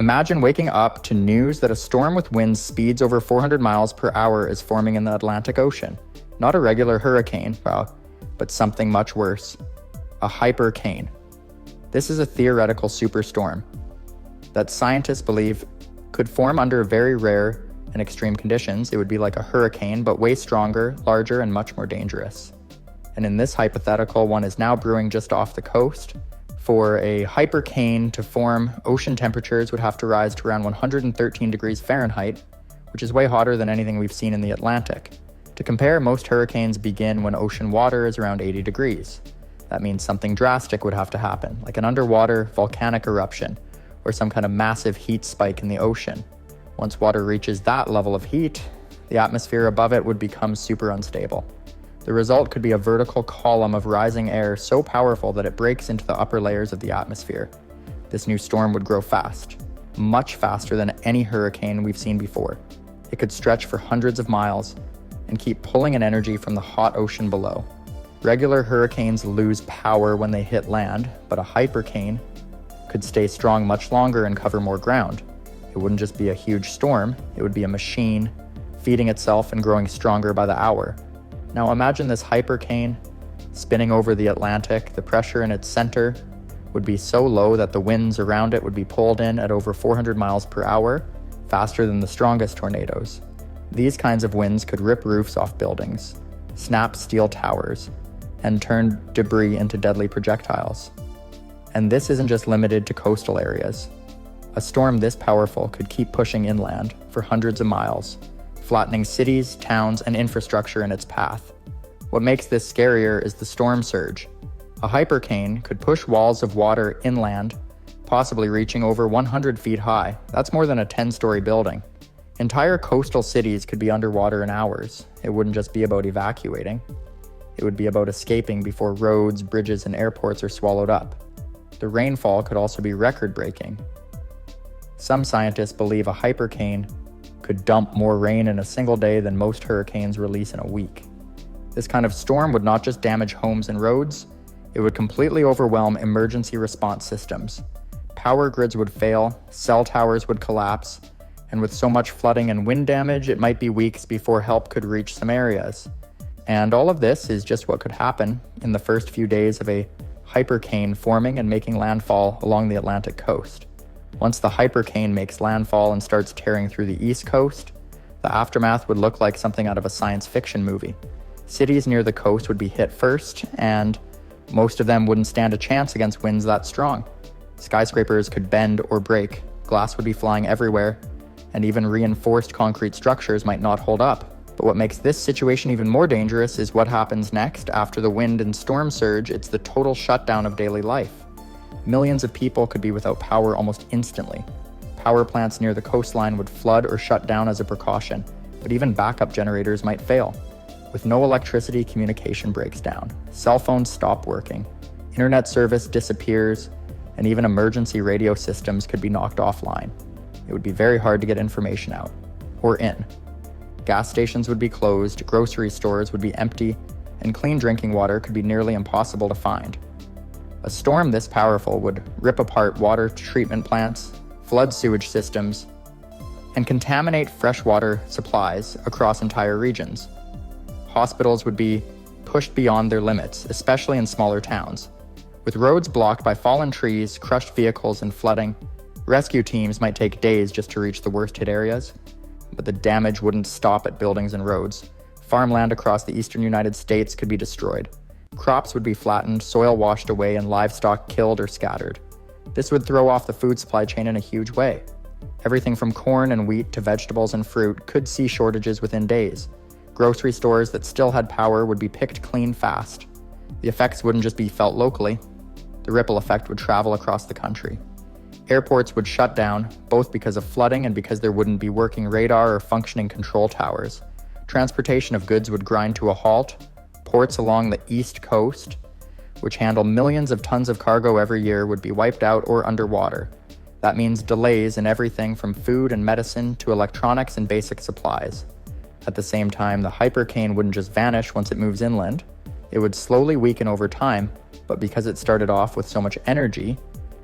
Imagine waking up to news that a storm with winds speeds over 400 miles per hour is forming in the Atlantic Ocean. Not a regular hurricane, but something much worse. A hypercane. This is a theoretical superstorm that scientists believe could form under very rare and extreme conditions. It would be like a hurricane, but way stronger, larger, and much more dangerous. And in this hypothetical, one is now brewing just off the coast. For a hypercane to form, ocean temperatures would have to rise to around 113 degrees Fahrenheit, which is way hotter than anything we've seen in the Atlantic. To compare, most hurricanes begin when ocean water is around 80 degrees. That means something drastic would have to happen, like an underwater volcanic eruption, or some kind of massive heat spike in the ocean. Once water reaches that level of heat, the atmosphere above it would become super unstable. The result could be a vertical column of rising air so powerful that it breaks into the upper layers of the atmosphere. This new storm would grow fast, much faster than any hurricane we've seen before. It could stretch for hundreds of miles and keep pulling in energy from the hot ocean below. Regular hurricanes lose power when they hit land, but a hypercane could stay strong much longer and cover more ground. It wouldn't just be a huge storm, it would be a machine feeding itself and growing stronger by the hour. Now imagine this hypercane spinning over the Atlantic. The pressure in its center would be so low that the winds around it would be pulled in at over 400 miles per hour, faster than the strongest tornadoes. These kinds of winds could rip roofs off buildings, snap steel towers, and turn debris into deadly projectiles. And this isn't just limited to coastal areas. A storm this powerful could keep pushing inland for hundreds of miles, flattening cities, towns, and infrastructure in its path. What makes this scarier is the storm surge. A hypercane could push walls of water inland, possibly reaching over 100 feet high. That's more than a 10-story building. Entire coastal cities could be underwater in hours. It wouldn't just be about evacuating. It would be about escaping before roads, bridges, and airports are swallowed up. The rainfall could also be record-breaking. Some scientists believe a hypercane could dump more rain in a single day than most hurricanes release in a week. This kind of storm would not just damage homes and roads, it would completely overwhelm emergency response systems. Power grids would fail, cell towers would collapse, and with so much flooding and wind damage, it might be weeks before help could reach some areas. And all of this is just what could happen in the first few days of a hypercane forming and making landfall along the Atlantic coast. Once the hypercane makes landfall and starts tearing through the east coast, the aftermath would look like something out of a science fiction movie. Cities near the coast would be hit first, and most of them wouldn't stand a chance against winds that strong. Skyscrapers could bend or break, glass would be flying everywhere, and even reinforced concrete structures might not hold up. But what makes this situation even more dangerous is what happens next after the wind and storm surge. It's the total shutdown of daily life. Millions of people could be without power almost instantly. Power plants near the coastline would flood or shut down as a precaution, but even backup generators might fail. With no electricity, communication breaks down. Cell phones stop working. Internet service disappears, and even emergency radio systems could be knocked offline. It would be very hard to get information out, or in. Gas stations would be closed, grocery stores would be empty, and clean drinking water could be nearly impossible to find. A storm this powerful would rip apart water treatment plants, flood sewage systems, and contaminate freshwater supplies across entire regions. Hospitals would be pushed beyond their limits, especially in smaller towns. With roads blocked by fallen trees, crushed vehicles, and flooding, rescue teams might take days just to reach the worst-hit areas. But the damage wouldn't stop at buildings and roads. Farmland across the eastern United States could be destroyed. Crops would be flattened, soil washed away, and livestock killed or scattered. This would throw off the food supply chain in a huge way. Everything from corn and wheat to vegetables and fruit could see shortages within days. Grocery stores that still had power would be picked clean fast. The effects wouldn't just be felt locally. The ripple effect would travel across the country. Airports would shut down, both because of flooding and because there wouldn't be working radar or functioning control towers. Transportation of goods would grind to a halt. Ports along the East Coast, which handle millions of tons of cargo every year, would be wiped out or underwater. That means delays in everything from food and medicine to electronics and basic supplies. At the same time, the hypercane wouldn't just vanish once it moves inland. It would slowly weaken over time, but because it started off with so much energy,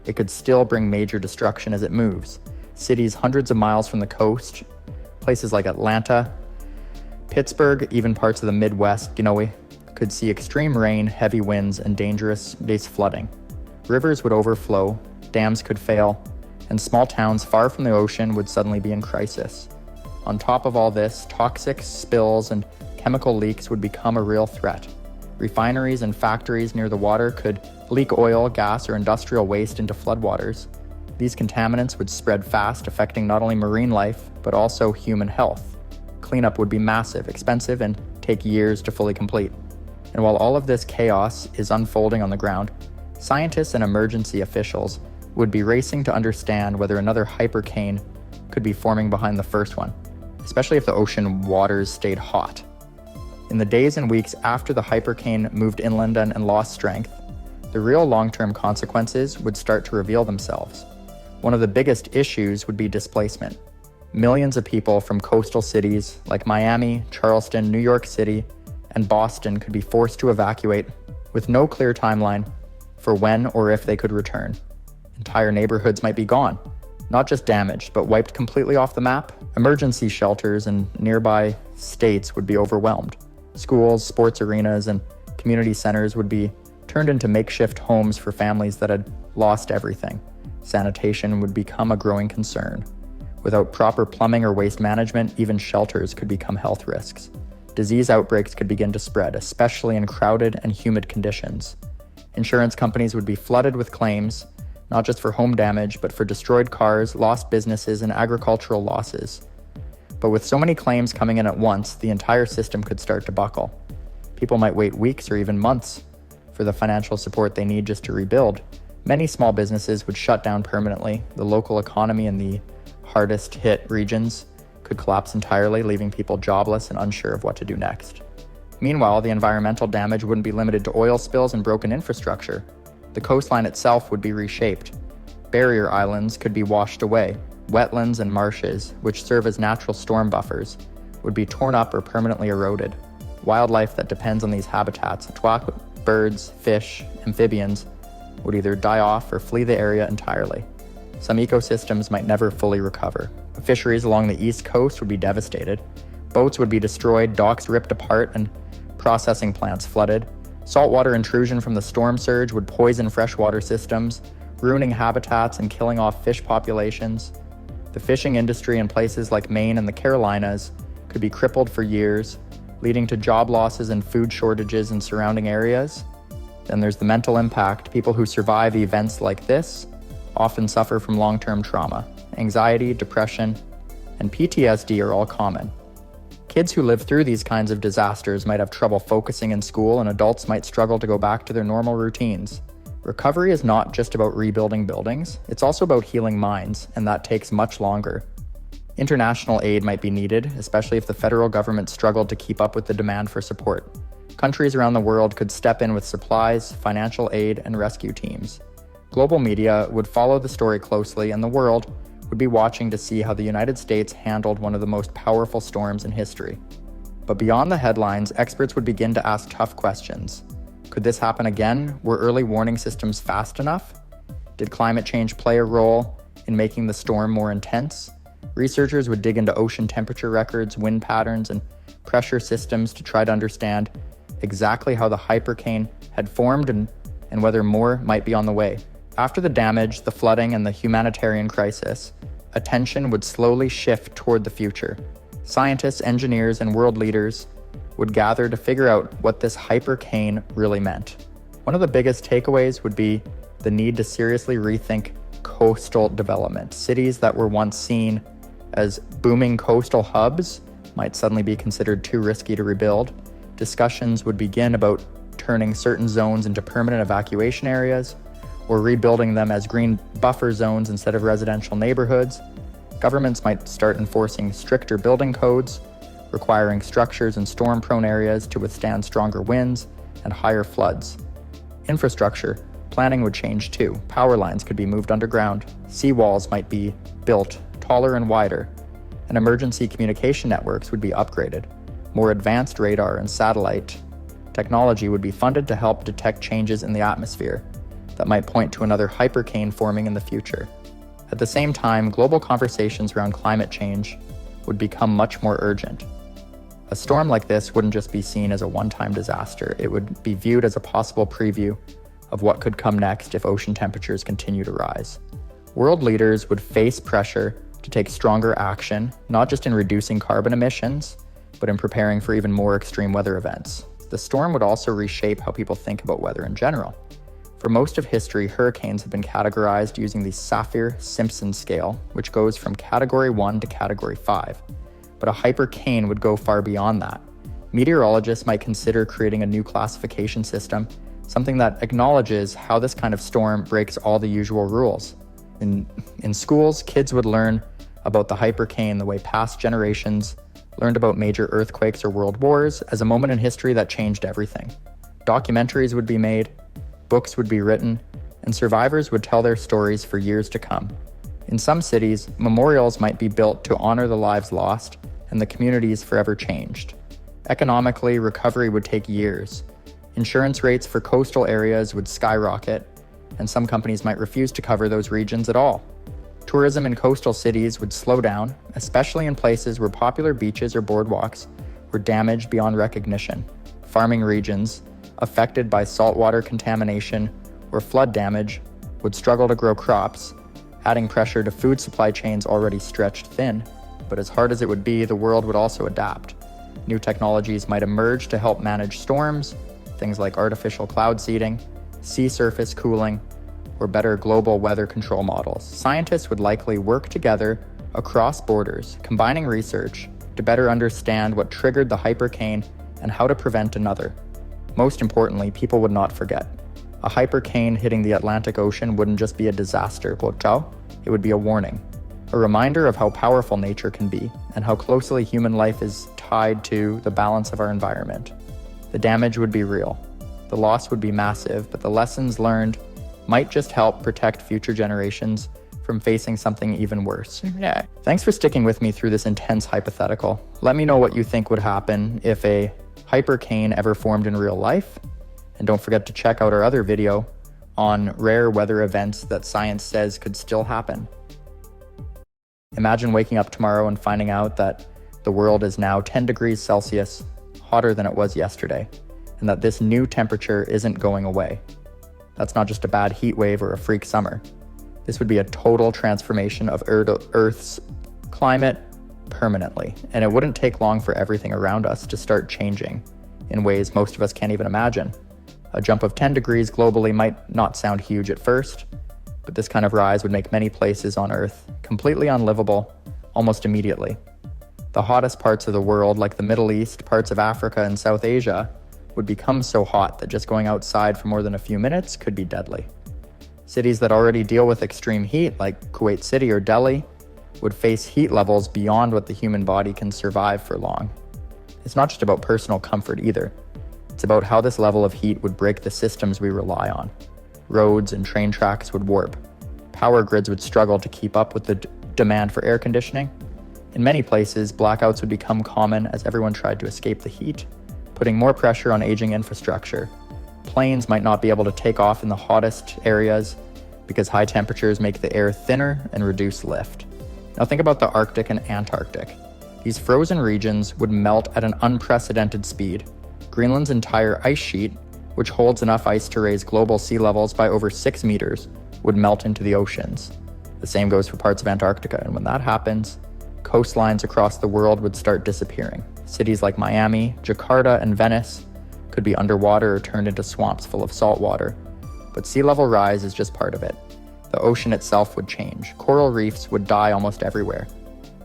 it could still bring major destruction as it moves. cities hundreds of miles from the coast, places like Atlanta, Pittsburgh, even parts of the Midwest, could see extreme rain, heavy winds, and dangerous base flooding. Rivers would overflow, dams could fail, and small towns far from the ocean would suddenly be in crisis. On top of all this, toxic spills and chemical leaks would become a real threat. Refineries and factories near the water could leak oil, gas, or industrial waste into floodwaters. These contaminants would spread fast, affecting not only marine life, but also human health. Cleanup would be massive, expensive, and take years to fully complete. And while all of this chaos is unfolding on the ground, scientists and emergency officials would be racing to understand whether another hypercane could be forming behind the first one, especially if the ocean waters stayed hot. In the days and weeks after the hypercane moved inland and lost strength, the real long-term consequences would start to reveal themselves. One of the biggest issues would be displacement. Millions of people from coastal cities like Miami, Charleston, New York City, and Boston could be forced to evacuate with no clear timeline for when or if they could return. Entire neighborhoods might be gone, not just damaged, but wiped completely off the map. Emergency shelters in nearby states would be overwhelmed. Schools, sports arenas, and community centers would be turned into makeshift homes for families that had lost everything. Sanitation would become a growing concern. Without proper plumbing or waste management, even shelters could become health risks. Disease outbreaks could begin to spread, especially in crowded and humid conditions. Insurance companies would be flooded with claims, not just for home damage, but for destroyed cars, lost businesses, and agricultural losses. But with so many claims coming in at once, the entire system could start to buckle. People might wait weeks or even months for the financial support they need just to rebuild. Many small businesses would shut down permanently. The local economy in the hardest hit regions could collapse entirely, leaving people jobless and unsure of what to do next. Meanwhile, the environmental damage wouldn't be limited to oil spills and broken infrastructure. The coastline itself would be reshaped. Barrier islands could be washed away. Wetlands and marshes, which serve as natural storm buffers, would be torn up or permanently eroded. Wildlife that depends on these habitats, birds, fish, amphibians, would either die off or flee the area entirely. Some ecosystems might never fully recover. Fisheries along the east coast would be devastated. Boats would be destroyed, docks ripped apart, and processing plants flooded. Saltwater intrusion from the storm surge would poison freshwater systems, ruining habitats and killing off fish populations. The fishing industry in places like Maine and the Carolinas could be crippled for years, leading to job losses and food shortages in surrounding areas. Then there's the mental impact. People who survive events like this often suffer from long-term trauma. Anxiety, depression, and PTSD are all common. Kids who live through these kinds of disasters might have trouble focusing in school, and adults might struggle to go back to their normal routines. Recovery is not just about rebuilding buildings, it's also about healing minds, and that takes much longer. International aid might be needed, especially if the federal government struggled to keep up with the demand for support. Countries around the world could step in with supplies, financial aid, and rescue teams. Global media would follow the story closely, and the world would be watching to see how the United States handled one of the most powerful storms in history. But beyond the headlines, experts would begin to ask tough questions. Could this happen again? Were early warning systems fast enough? Did climate change play a role in making the storm more intense? Researchers would dig into ocean temperature records, wind patterns, and pressure systems to try to understand exactly how the hypercane had formed and whether more might be on the way. After the damage, the flooding, and the humanitarian crisis, attention would slowly shift toward the future. Scientists, engineers, and world leaders would gather to figure out what this hypercane really meant. One of the biggest takeaways would be the need to seriously rethink coastal development. Cities that were once seen as booming coastal hubs might suddenly be considered too risky to rebuild. Discussions would begin about turning certain zones into permanent evacuation areas, or rebuilding them as green buffer zones instead of residential neighborhoods. Governments might start enforcing stricter building codes, requiring structures in storm-prone areas to withstand stronger winds and higher floods. Infrastructure planning would change too. Power lines could be moved underground. Seawalls might be built taller and wider, and emergency communication networks would be upgraded. More advanced radar and satellite technology would be funded to help detect changes in the atmosphere that might point to another hypercane forming in the future. At the same time, global conversations around climate change would become much more urgent. A storm like this wouldn't just be seen as a one-time disaster, it would be viewed as a possible preview of what could come next if ocean temperatures continue to rise. World leaders would face pressure to take stronger action, not just in reducing carbon emissions, but in preparing for even more extreme weather events. The storm would also reshape how people think about weather in general. For most of history, hurricanes have been categorized using the Saffir-Simpson scale, which goes from Category 1 to Category 5. But a hypercane would go far beyond that. Meteorologists might consider creating a new classification system, something that acknowledges how this kind of storm breaks all the usual rules. In schools, kids would learn about the hypercane the way past generations learned about major earthquakes or world wars as a moment in history that changed everything. Documentaries would be made, books would be written, and survivors would tell their stories for years to come. In some cities, memorials might be built to honor the lives lost and the communities forever changed. Economically, recovery would take years. Insurance rates for coastal areas would skyrocket, and some companies might refuse to cover those regions at all. Tourism in coastal cities would slow down, especially in places where popular beaches or boardwalks were damaged beyond recognition. Farming regions, affected by saltwater contamination or flood damage, would struggle to grow crops, adding pressure to food supply chains already stretched thin. But as hard as it would be, the world would also adapt. New technologies might emerge to help manage storms, things like artificial cloud seeding, sea surface cooling, or better global weather control models. Scientists would likely work together across borders, combining research to better understand what triggered the hypercane and how to prevent another. Most importantly, people would not forget. A hypercane hitting the Atlantic Ocean wouldn't just be a disaster, it would be a warning, a reminder of how powerful nature can be and how closely human life is tied to the balance of our environment. The damage would be real. The loss would be massive, but the lessons learned might just help protect future generations from facing something even worse. Yeah. Thanks for sticking with me through this intense hypothetical. Let me know what you think would happen if a hypercane ever formed in real life. And don't forget to check out our other video on rare weather events that science says could still happen. Imagine waking up tomorrow and finding out that the world is now 10 degrees Celsius hotter than it was yesterday, and that this new temperature isn't going away. That's not just a bad heat wave or a freak summer. This would be a total transformation of Earth's climate permanently, and it wouldn't take long for everything around us to start changing in ways most of us can't even imagine. A jump of 10 degrees globally might not sound huge at first, but this kind of rise would make many places on Earth completely unlivable almost immediately. The hottest parts of the world, like the Middle East, parts of Africa, and South Asia, would become so hot that just going outside for more than a few minutes could be deadly. Cities that already deal with extreme heat, like Kuwait City or Delhi, would face heat levels beyond what the human body can survive for long. It's not just about personal comfort either. It's about how this level of heat would break the systems we rely on. Roads and train tracks would warp. Power grids would struggle to keep up with the demand for air conditioning. In many places, blackouts would become common as everyone tried to escape the heat, putting more pressure on aging infrastructure. Planes might not be able to take off in the hottest areas because high temperatures make the air thinner and reduce lift. Now think about the Arctic and Antarctic. These frozen regions would melt at an unprecedented speed. Greenland's entire ice sheet, which holds enough ice to raise global sea levels by over 6 meters, would melt into the oceans. The same goes for parts of Antarctica, and when that happens, coastlines across the world would start disappearing. Cities like Miami, Jakarta, and Venice could be underwater or turned into swamps full of salt water. But sea level rise is just part of it. The ocean itself would change. Coral reefs would die almost everywhere.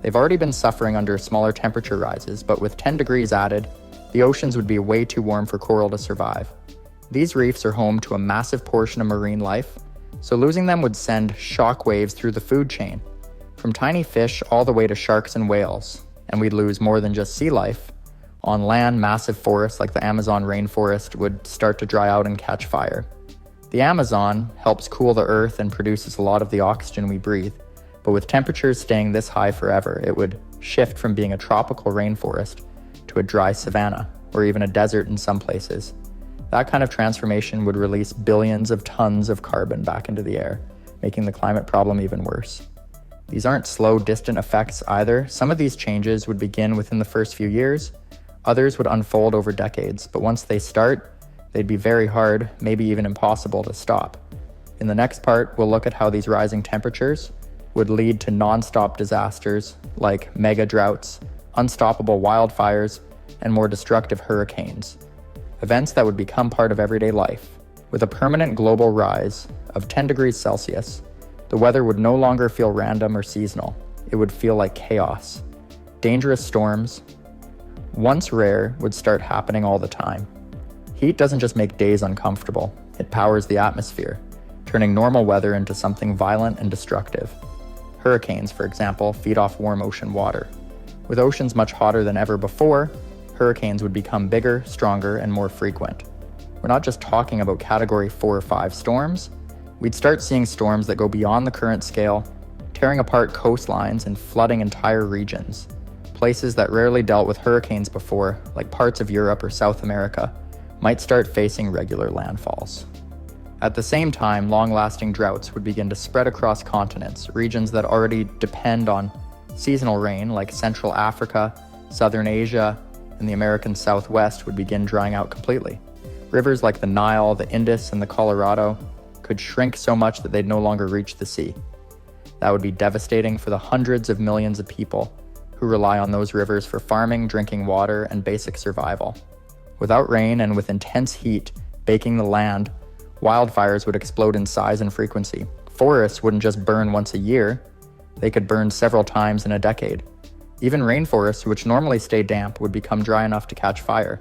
They've already been suffering under smaller temperature rises, but with 10 degrees added, the oceans would be way too warm for coral to survive. These reefs are home to a massive portion of marine life, so losing them would send shock waves through the food chain, from tiny fish all the way to sharks and whales, and we'd lose more than just sea life. On land, massive forests like the Amazon rainforest would start to dry out and catch fire. The Amazon helps cool the earth and produces a lot of the oxygen we breathe, but with temperatures staying this high forever, it would shift from being a tropical rainforest to a dry savanna, or even a desert in some places. That kind of transformation would release billions of tons of carbon back into the air, making the climate problem even worse. These aren't slow, distant effects either. Some of these changes would begin within the first few years, others would unfold over decades, but once they start, they'd be very hard, maybe even impossible to stop. In the next part, we'll look at how these rising temperatures would lead to non-stop disasters like mega droughts, unstoppable wildfires, and more destructive hurricanes. Events that would become part of everyday life. With a permanent global rise of 10 degrees Celsius, the weather would no longer feel random or seasonal. It would feel like chaos. Dangerous storms, once rare, would start happening all the time. Heat doesn't just make days uncomfortable, it powers the atmosphere, turning normal weather into something violent and destructive. Hurricanes, for example, feed off warm ocean water. With oceans much hotter than ever before, hurricanes would become bigger, stronger, and more frequent. We're not just talking about Category 4 or 5 storms. We'd start seeing storms that go beyond the current scale, tearing apart coastlines and flooding entire regions. Places that rarely dealt with hurricanes before, like parts of Europe or South America, might start facing regular landfalls. At the same time, long-lasting droughts would begin to spread across continents. Regions that already depend on seasonal rain, like Central Africa, Southern Asia, and the American Southwest, would begin drying out completely. Rivers like the Nile, the Indus, and the Colorado could shrink so much that they'd no longer reach the sea. That would be devastating for the hundreds of millions of people who rely on those rivers for farming, drinking water, and basic survival. Without rain and with intense heat baking the land, wildfires would explode in size and frequency. Forests wouldn't just burn once a year, they could burn several times in a decade. Even rainforests, which normally stay damp, would become dry enough to catch fire.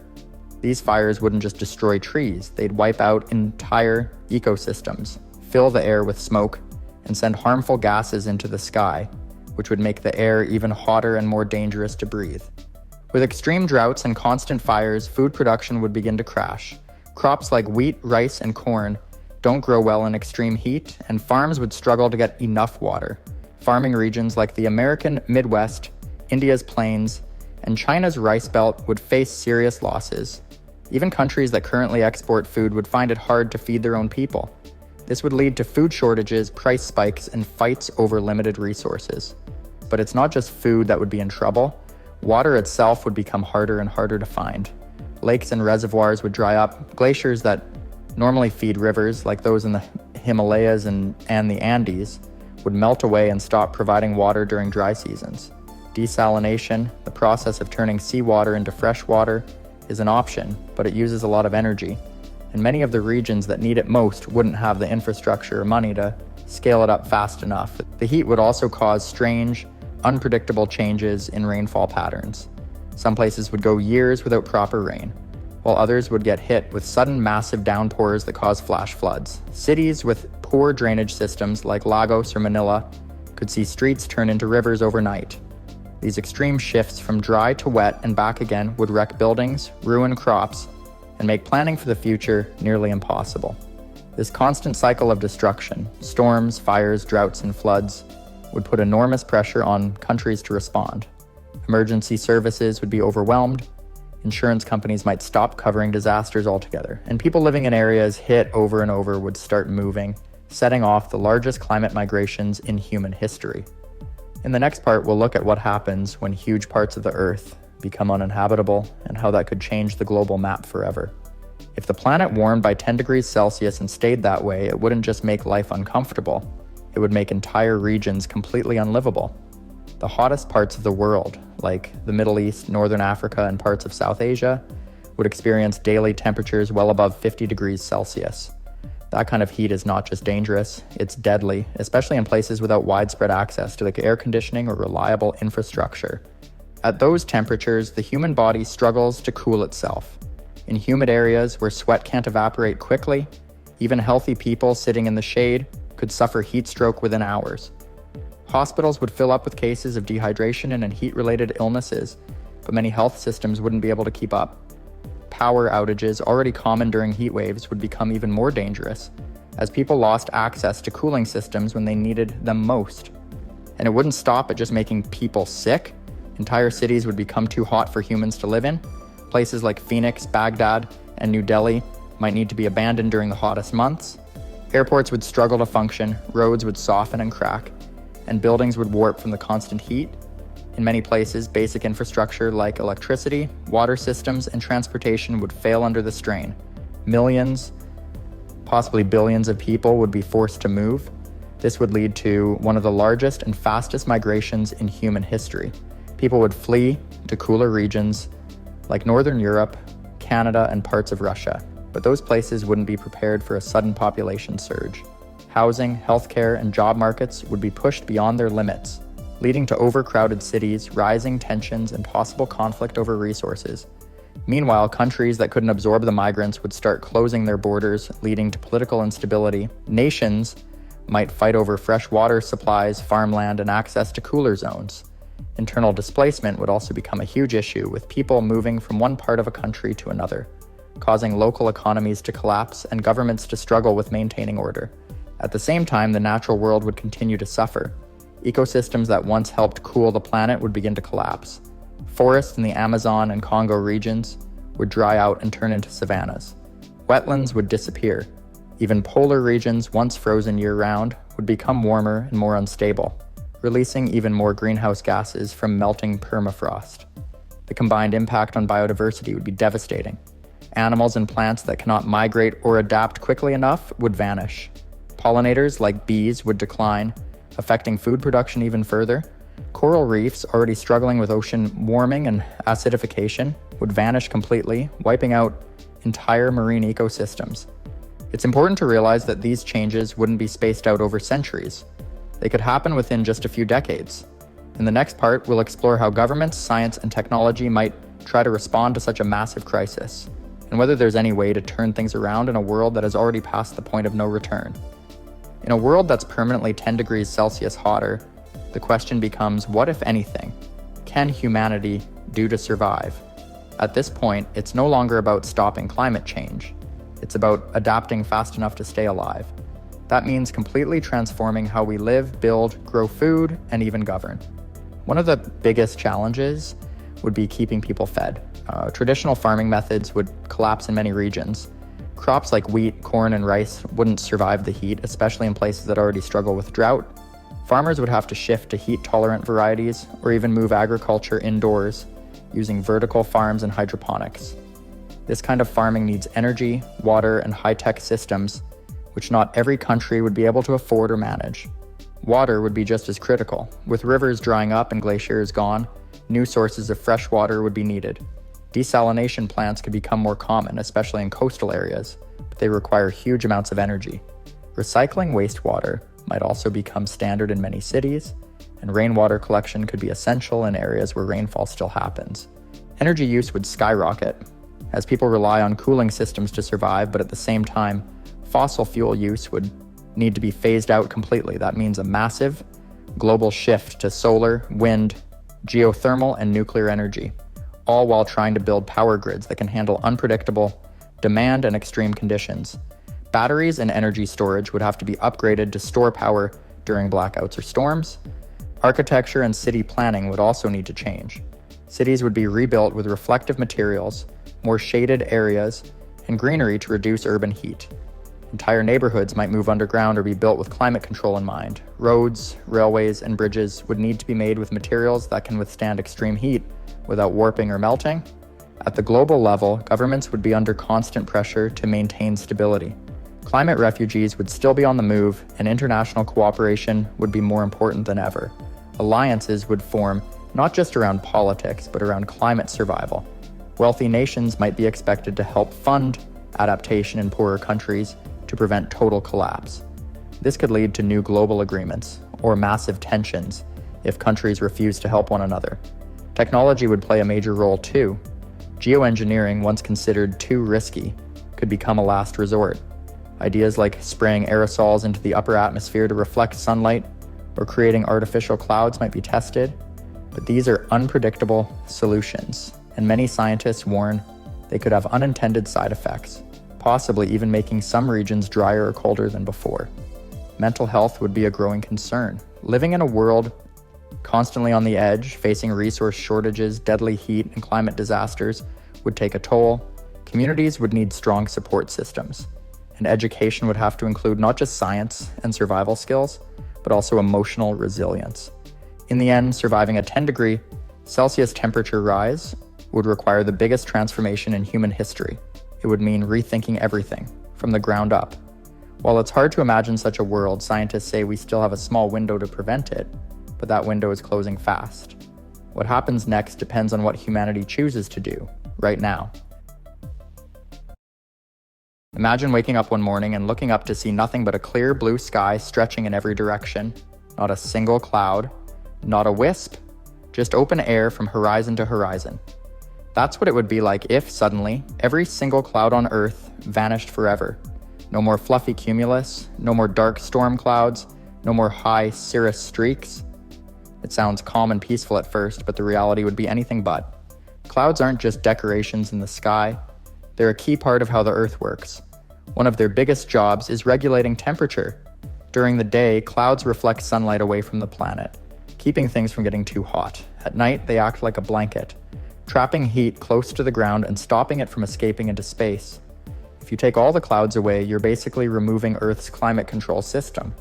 These fires wouldn't just destroy trees, they'd wipe out entire ecosystems, fill the air with smoke, and send harmful gases into the sky, which would make the air even hotter and more dangerous to breathe. With extreme droughts and constant fires, food production would begin to crash. Crops like wheat, rice, and corn don't grow well in extreme heat, and farms would struggle to get enough water. Farming regions like the American Midwest, India's plains, and China's rice belt would face serious losses. Even countries that currently export food would find it hard to feed their own people. This would lead to food shortages, price spikes, and fights over limited resources. But it's not just food that would be in trouble. Water itself would become harder and harder to find. Lakes and reservoirs would dry up. Glaciers that normally feed rivers, like those in the Himalayas and the Andes, would melt away and stop providing water during dry seasons. Desalination, the process of turning seawater into fresh water, is an option, but it uses a lot of energy, and many of the regions that need it most wouldn't have the infrastructure or money to scale it up fast enough. The heat would also cause strange, unpredictable changes in rainfall patterns. Some places would go years without proper rain, while others would get hit with sudden massive downpours that cause flash floods. Cities with poor drainage systems like Lagos or Manila could see streets turn into rivers overnight. These extreme shifts from dry to wet and back again would wreck buildings, ruin crops, and make planning for the future nearly impossible. This constant cycle of destruction, storms, fires, droughts, and floods, would put enormous pressure on countries to respond. Emergency services would be overwhelmed, insurance companies might stop covering disasters altogether, and people living in areas hit over and over would start moving, setting off the largest climate migrations in human history. In the next part, we'll look at what happens when huge parts of the Earth become uninhabitable and how that could change the global map forever. If the planet warmed by 10 degrees Celsius and stayed that way, it wouldn't just make life uncomfortable, it would make entire regions completely unlivable. The hottest parts of the world, like the Middle East, Northern Africa, and parts of South Asia, would experience daily temperatures well above 50 degrees Celsius. That kind of heat is not just dangerous, it's deadly, especially in places without widespread access to air conditioning or reliable infrastructure. At those temperatures, the human body struggles to cool itself. In humid areas where sweat can't evaporate quickly, even healthy people sitting in the shade could suffer heat stroke within hours. Hospitals would fill up with cases of dehydration and heat-related illnesses, but many health systems wouldn't be able to keep up. Power outages, already common during heat waves, would become even more dangerous, as people lost access to cooling systems when they needed them most. And it wouldn't stop at just making people sick. Entire cities would become too hot for humans to live in. Places like Phoenix, Baghdad, and New Delhi might need to be abandoned during the hottest months. Airports would struggle to function, roads would soften and crack, and buildings would warp from the constant heat. In many places, basic infrastructure like electricity, water systems, and transportation would fail under the strain. Millions, possibly billions of people would be forced to move. This would lead to one of the largest and fastest migrations in human history. People would flee to cooler regions like Northern Europe, Canada, and parts of Russia, but those places wouldn't be prepared for a sudden population surge. Housing, healthcare, and job markets would be pushed beyond their limits, leading to overcrowded cities, rising tensions, and possible conflict over resources. Meanwhile, countries that couldn't absorb the migrants would start closing their borders, leading to political instability. Nations might fight over fresh water supplies, farmland, and access to cooler zones. Internal displacement would also become a huge issue, with people moving from one part of a country to another, causing local economies to collapse and governments to struggle with maintaining order. At the same time, the natural world would continue to suffer. Ecosystems that once helped cool the planet would begin to collapse. Forests in the Amazon and Congo regions would dry out and turn into savannas. Wetlands would disappear. Even polar regions, once frozen year-round, would become warmer and more unstable, releasing even more greenhouse gases from melting permafrost. The combined impact on biodiversity would be devastating. Animals and plants that cannot migrate or adapt quickly enough would vanish. Pollinators, like bees, would decline, affecting food production even further. Coral reefs, already struggling with ocean warming and acidification, would vanish completely, wiping out entire marine ecosystems. It's important to realize that these changes wouldn't be spaced out over centuries. They could happen within just a few decades. In the next part, we'll explore how governments, science, and technology might try to respond to such a massive crisis, and whether there's any way to turn things around in a world that has already passed the point of no return. In a world that's permanently 10 degrees Celsius hotter, the question becomes, what, if anything, can humanity do to survive? At this point, it's no longer about stopping climate change. It's about adapting fast enough to stay alive. That means completely transforming how we live, build, grow food, and even govern. One of the biggest challenges would be keeping people fed. Traditional farming methods would collapse in many regions. Crops like wheat, corn, and rice wouldn't survive the heat, especially in places that already struggle with drought. Farmers would have to shift to heat-tolerant varieties or even move agriculture indoors using vertical farms and hydroponics. This kind of farming needs energy, water, and high-tech systems, which not every country would be able to afford or manage. Water would be just as critical. With rivers drying up and glaciers gone, new sources of fresh water would be needed. Desalination plants could become more common, especially in coastal areas, but they require huge amounts of energy. Recycling wastewater might also become standard in many cities, and rainwater collection could be essential in areas where rainfall still happens. Energy use would skyrocket, as people rely on cooling systems to survive, but at the same time, fossil fuel use would need to be phased out completely. That means a massive global shift to solar, wind, geothermal, and nuclear energy, all while trying to build power grids that can handle unpredictable demand and extreme conditions. Batteries and energy storage would have to be upgraded to store power during blackouts or storms. Architecture and city planning would also need to change. Cities would be rebuilt with reflective materials, more shaded areas, and greenery to reduce urban heat. Entire neighborhoods might move underground or be built with climate control in mind. Roads, railways, and bridges would need to be made with materials that can withstand extreme heat without warping or melting. At the global level, governments would be under constant pressure to maintain stability. Climate refugees would still be on the move, and international cooperation would be more important than ever. Alliances would form not just around politics, but around climate survival. Wealthy nations might be expected to help fund adaptation in poorer countries to prevent total collapse. This could lead to new global agreements or massive tensions if countries refuse to help one another. Technology would play a major role too. Geoengineering, once considered too risky, could become a last resort. Ideas like spraying aerosols into the upper atmosphere to reflect sunlight or creating artificial clouds might be tested, but these are unpredictable solutions, and many scientists warn they could have unintended side effects, possibly even making some regions drier or colder than before. Mental health would be a growing concern. Living in a world constantly on the edge, facing resource shortages, deadly heat, and climate disasters would take a toll. Communities would need strong support systems, and education would have to include not just science and survival skills, but also emotional resilience. In the end, surviving a 10-degree Celsius temperature rise would require the biggest transformation in human history. It would mean rethinking everything, from the ground up. While it's hard to imagine such a world, scientists say we still have a small window to prevent it, but that window is closing fast. What happens next depends on what humanity chooses to do, right now. Imagine waking up one morning and looking up to see nothing but a clear blue sky stretching in every direction, not a single cloud, not a wisp, just open air from horizon to horizon. That's what it would be like if, suddenly, every single cloud on Earth vanished forever. No more fluffy cumulus, no more dark storm clouds, no more high cirrus streaks. It sounds calm and peaceful at first, but the reality would be anything but. Clouds aren't just decorations in the sky. They're a key part of how the Earth works. One of their biggest jobs is regulating temperature. During the day, clouds reflect sunlight away from the planet, keeping things from getting too hot. At night, they act like a blanket, trapping heat close to the ground and stopping it from escaping into space. If you take all the clouds away, you're basically removing Earth's climate control system.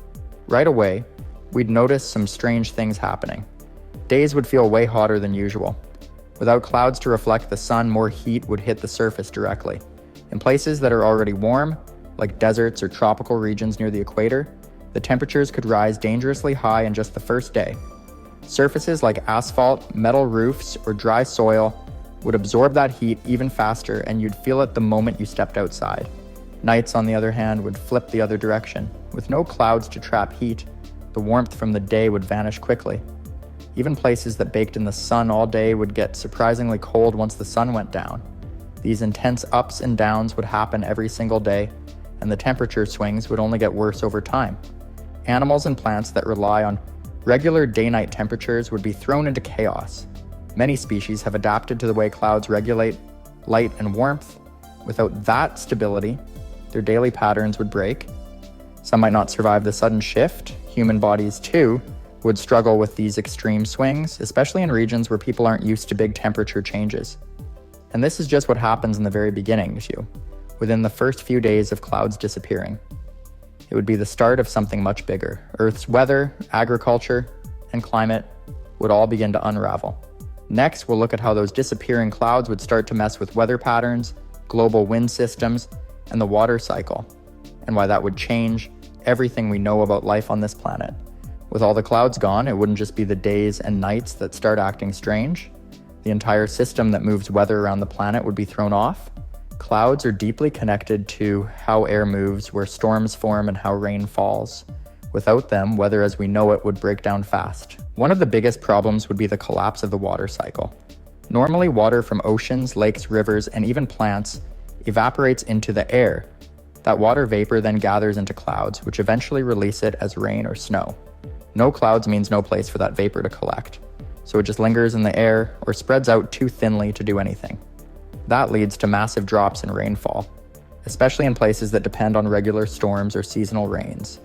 Right away, we'd notice some strange things happening. Days would feel way hotter than usual. Without clouds to reflect the sun, more heat would hit the surface directly. In places that are already warm, like deserts or tropical regions near the equator, the temperatures could rise dangerously high in just the first day. Surfaces like asphalt, metal roofs, or dry soil would absorb that heat even faster, and you'd feel it the moment you stepped outside. Nights, on the other hand, would flip the other direction. With no clouds to trap heat, the warmth from the day would vanish quickly. Even places that baked in the sun all day would get surprisingly cold once the sun went down. These intense ups and downs would happen every single day, and the temperature swings would only get worse over time. Animals and plants that rely on regular day-night temperatures would be thrown into chaos. Many species have adapted to the way clouds regulate light and warmth. Without that stability, their daily patterns would break. Some might not survive the sudden shift. Human bodies, too, would struggle with these extreme swings, especially in regions where people aren't used to big temperature changes. And this is just what happens in the very beginning, within the first few days of clouds disappearing. It would be the start of something much bigger. Earth's weather, agriculture, and climate would all begin to unravel. Next, we'll look at how those disappearing clouds would start to mess with weather patterns, global wind systems, and the water cycle, and why that would change everything we know about life on this planet. With all the clouds gone, it wouldn't just be the days and nights that start acting strange. The entire system that moves weather around the planet would be thrown off. Clouds are deeply connected to how air moves, where storms form, and how rain falls. Without them, weather as we know it would break down fast. One of the biggest problems would be the collapse of the water cycle. Normally, water from oceans, lakes, rivers, and even plants evaporates into the air. That water vapor then gathers into clouds, which eventually release it as rain or snow. No clouds means no place for that vapor to collect, so it just lingers in the air or spreads out too thinly to do anything. That leads to massive drops in rainfall, especially in places that depend on regular storms or seasonal rains.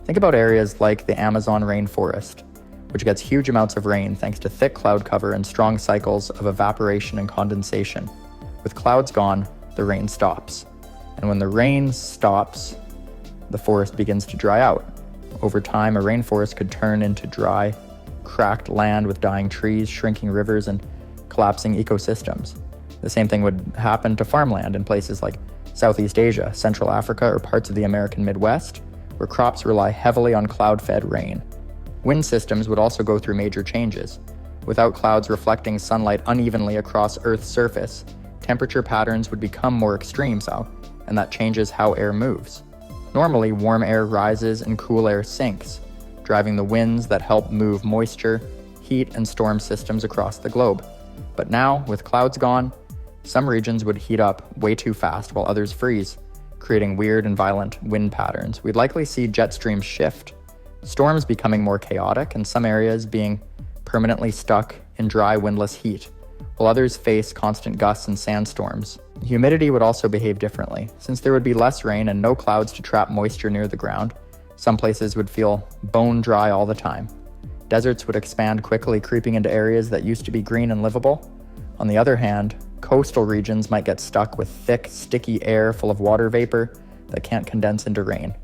Think about areas like the Amazon rainforest, which gets huge amounts of rain thanks to thick cloud cover and strong cycles of evaporation and condensation. With clouds gone, the rain stops. And when the rain stops, the forest begins to dry out. Over time, a rainforest could turn into dry, cracked land with dying trees, shrinking rivers, and collapsing ecosystems. The same thing would happen to farmland in places like Southeast Asia, Central Africa, or parts of the American Midwest, where crops rely heavily on cloud-fed rain. Wind systems would also go through major changes. Without clouds reflecting sunlight unevenly across Earth's surface, temperature patterns would become more extreme, and that changes how air moves. Normally, warm air rises and cool air sinks, driving the winds that help move moisture, heat, and storm systems across the globe. But now, with clouds gone, some regions would heat up way too fast while others freeze, creating weird and violent wind patterns. We'd likely see jet streams shift, storms becoming more chaotic, and some areas being permanently stuck in dry, windless heat, while others face constant gusts and sandstorms. Humidity would also behave differently. Since there would be less rain and no clouds to trap moisture near the ground, some places would feel bone dry all the time. Deserts would expand quickly, creeping into areas that used to be green and livable. On the other hand, coastal regions might get stuck with thick, sticky air full of water vapor that can't condense into rain.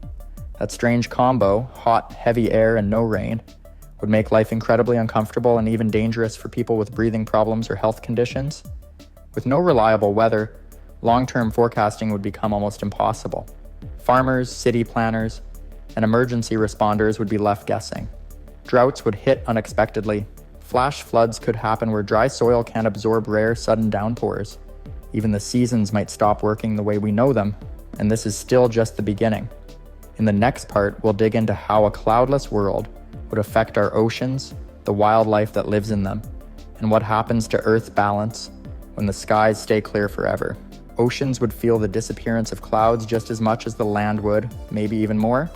That strange combo, hot, heavy air and no rain, would make life incredibly uncomfortable and even dangerous for people with breathing problems or health conditions. With no reliable weather, long-term forecasting would become almost impossible. Farmers, city planners, and emergency responders would be left guessing. Droughts would hit unexpectedly. Flash floods could happen where dry soil can't absorb rare, sudden downpours. Even the seasons might stop working the way we know them, and this is still just the beginning. In the next part, we'll dig into how a cloudless world would affect our oceans, the wildlife that lives in them, and what happens to Earth's balance when the skies stay clear forever. Oceans would feel the disappearance of clouds just as much as the land would, maybe even more.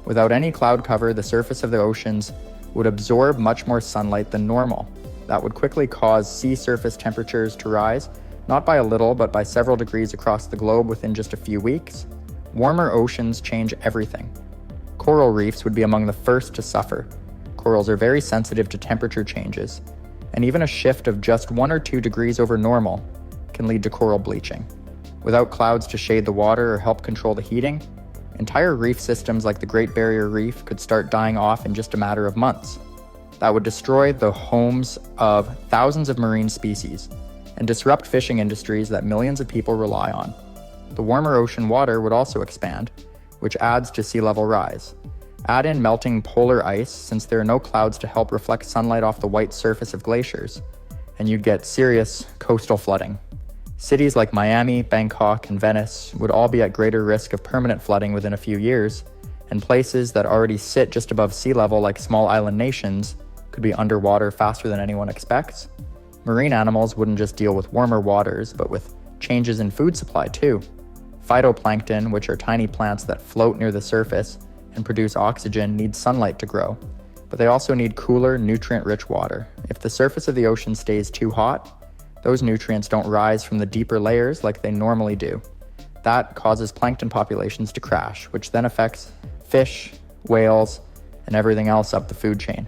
Without any cloud cover, the surface of the oceans would absorb much more sunlight than normal. That would quickly cause sea surface temperatures to rise, not by a little, but by several degrees across the globe within just a few weeks. Warmer oceans change everything. Coral reefs would be among the first to suffer. Corals are very sensitive to temperature changes, and even a shift of just 1 or 2 degrees over normal can lead to coral bleaching. Without clouds to shade the water or help control the heating, entire reef systems like the Great Barrier Reef could start dying off in just a matter of months. That would destroy the homes of thousands of marine species and disrupt fishing industries that millions of people rely on. The warmer ocean water would also expand, which adds to sea level rise. Add in melting polar ice, since there are no clouds to help reflect sunlight off the white surface of glaciers, and you'd get serious coastal flooding. Cities like Miami, Bangkok, and Venice would all be at greater risk of permanent flooding within a few years, and places that already sit just above sea level, like small island nations, could be underwater faster than anyone expects. Marine animals wouldn't just deal with warmer waters, but with changes in food supply too. Phytoplankton, which are tiny plants that float near the surface and produce oxygen, need sunlight to grow, but they also need cooler, nutrient-rich water. If the surface of the ocean stays too hot, those nutrients don't rise from the deeper layers like they normally do. That causes plankton populations to crash, which then affects fish, whales, and everything else up the food chain.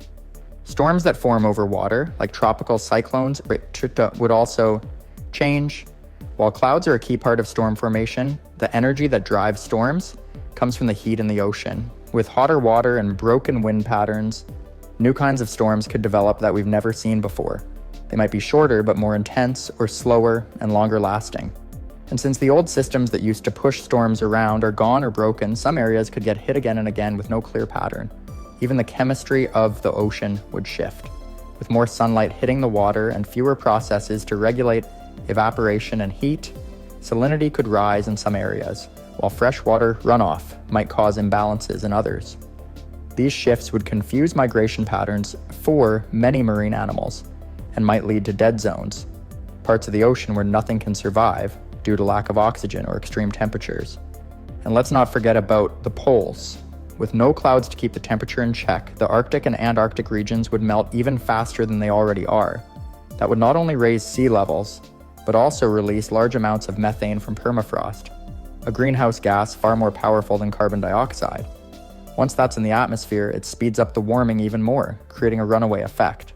Storms that form over water, like tropical cyclones, would also change. While clouds are a key part of storm formation, the energy that drives storms comes from the heat in the ocean. With hotter water and broken wind patterns, new kinds of storms could develop that we've never seen before. They might be shorter but more intense, or slower and longer lasting. And since the old systems that used to push storms around are gone or broken, some areas could get hit again and again with no clear pattern. Even the chemistry of the ocean would shift. With more sunlight hitting the water and fewer processes to regulate evaporation and heat, salinity could rise in some areas, while freshwater runoff might cause imbalances in others. These shifts would confuse migration patterns for many marine animals and might lead to dead zones, parts of the ocean where nothing can survive due to lack of oxygen or extreme temperatures. And let's not forget about the poles. With no clouds to keep the temperature in check, the Arctic and Antarctic regions would melt even faster than they already are. That would not only raise sea levels, but also release large amounts of methane from permafrost, a greenhouse gas far more powerful than carbon dioxide. Once that's in the atmosphere, it speeds up the warming even more, creating a runaway effect.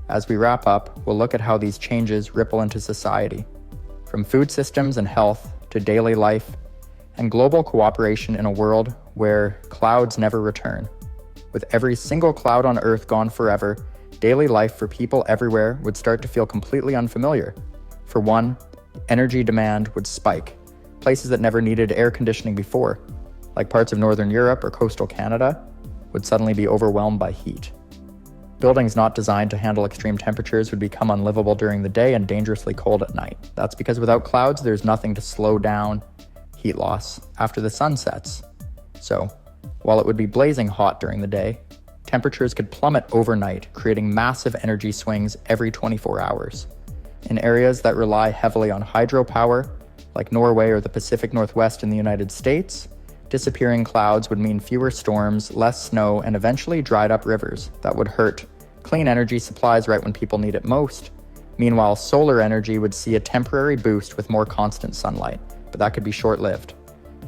As we wrap up, we'll look at how these changes ripple into society, from food systems and health to daily life and global cooperation in a world where clouds never return. With every single cloud on Earth gone forever, daily life for people everywhere would start to feel completely unfamiliar. For one, energy demand would spike. Places that never needed air conditioning before, like parts of northern Europe or coastal Canada, would suddenly be overwhelmed by heat. Buildings not designed to handle extreme temperatures would become unlivable during the day and dangerously cold at night. That's because without clouds, there's nothing to slow down heat loss after the sun sets. So, while it would be blazing hot during the day, temperatures could plummet overnight, creating massive energy swings every 24 hours. In areas that rely heavily on hydropower, like Norway or the Pacific Northwest in the United States, disappearing clouds would mean fewer storms, less snow, and eventually dried up rivers. That would hurt clean energy supplies right when people need it most. Meanwhile, solar energy would see a temporary boost with more constant sunlight, but that could be short-lived.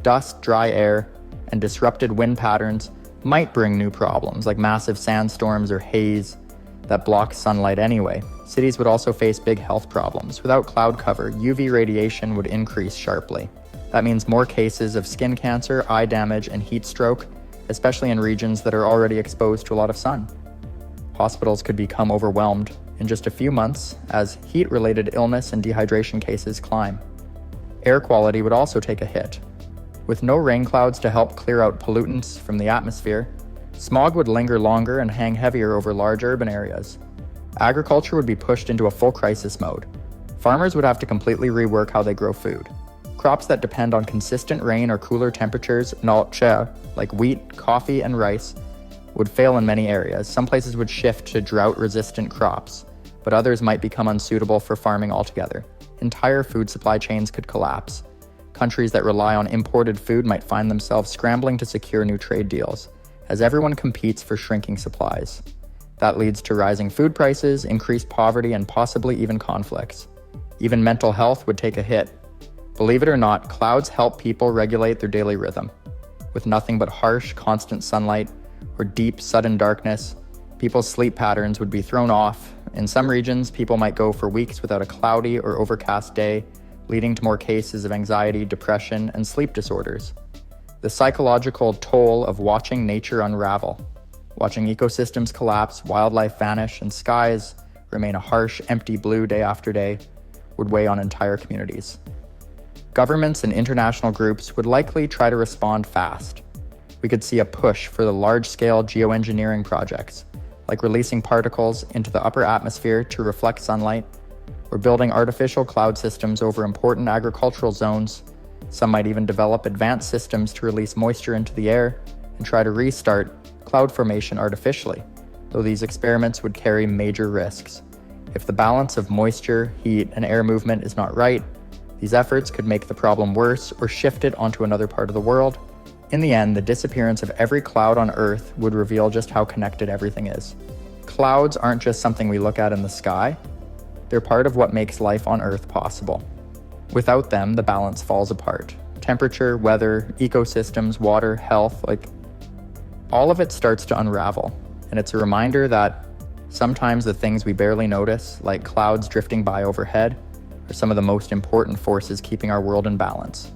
Dust, dry air, and disrupted wind patterns might bring new problems, like massive sandstorms or haze that block sunlight anyway. Cities would also face big health problems. Without cloud cover, UV radiation would increase sharply. That means more cases of skin cancer, eye damage, and heat stroke especially in regions that are already exposed to a lot of sun. Hospitals could become overwhelmed in just a few months as heat-related illness and dehydration cases climb. Air quality would also take a hit. With no rain clouds to help clear out pollutants from the atmosphere, smog would linger longer and hang heavier over large urban areas. Agriculture would be pushed into a full crisis mode. Farmers would have to completely rework how they grow food. Crops that depend on consistent rain or cooler temperatures, like wheat, coffee, and rice, would fail in many areas. Some places would shift to drought-resistant crops, but others might become unsuitable for farming altogether. Entire food supply chains could collapse. Countries that rely on imported food might find themselves scrambling to secure new trade deals, as everyone competes for shrinking supplies. That leads to rising food prices, increased poverty, and possibly even conflicts. Even mental health would take a hit. Believe it or not, clouds help people regulate their daily rhythm. With nothing but harsh, constant sunlight or deep, sudden darkness, people's sleep patterns would be thrown off. In some regions, people might go for weeks without a cloudy or overcast day, leading to more cases of anxiety, depression, and sleep disorders. The psychological toll of watching nature unravel, watching ecosystems collapse, wildlife vanish, and skies remain a harsh, empty blue day after day, would weigh on entire communities. Governments and international groups would likely try to respond fast. We could see a push for the large-scale geoengineering projects, like releasing particles into the upper atmosphere to reflect sunlight, or building artificial cloud systems over important agricultural zones. Some might even develop advanced systems to release moisture into the air and try to restart cloud formation artificially, though these experiments would carry major risks. If the balance of moisture, heat, and air movement is not right, these efforts could make the problem worse or shift it onto another part of the world. In the end, the disappearance of every cloud on Earth would reveal just how connected everything is. Clouds aren't just something we look at in the sky. They're part of what makes life on Earth possible. Without them, the balance falls apart. Temperature, weather, ecosystems, water, health, all of it starts to unravel. And it's a reminder that sometimes the things we barely notice, like clouds drifting by overhead, are some of the most important forces keeping our world in balance.